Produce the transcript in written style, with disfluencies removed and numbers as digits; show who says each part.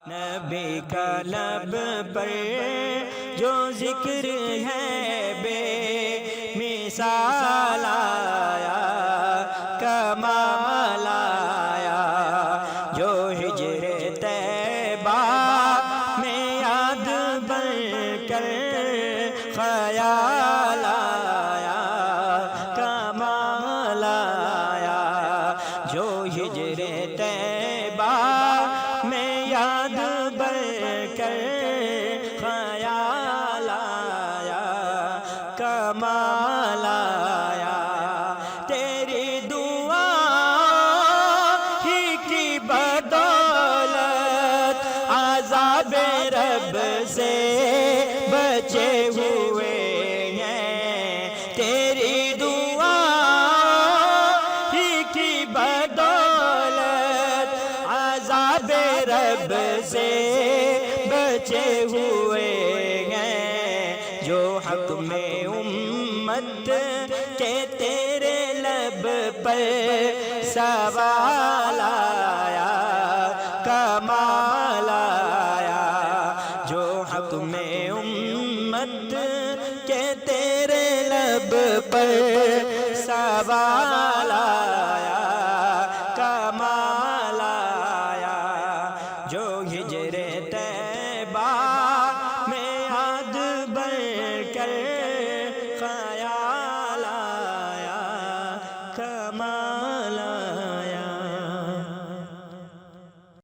Speaker 1: نبی کا لب پر جو ذکر ہے بے مثال آیا، کمال آیا، جو ہجر طیبہ میں یاد بن کر خیال آیا، کمال آیا، جو ہجر طیبہ میں یاد بن کر خیال آیا، کمال آیا، تیری دعا ہی کی بدولت عذاب رب سے بچے ہوئے ہیں، تیری دعا ہی کی بدولت عذاب رب سے بچے ہوئے ہیں، جو حق میں امت کے تیرے لب پر سوال آیا، کمال آیا، جو حق میں امت کے تیرے لب پر سوال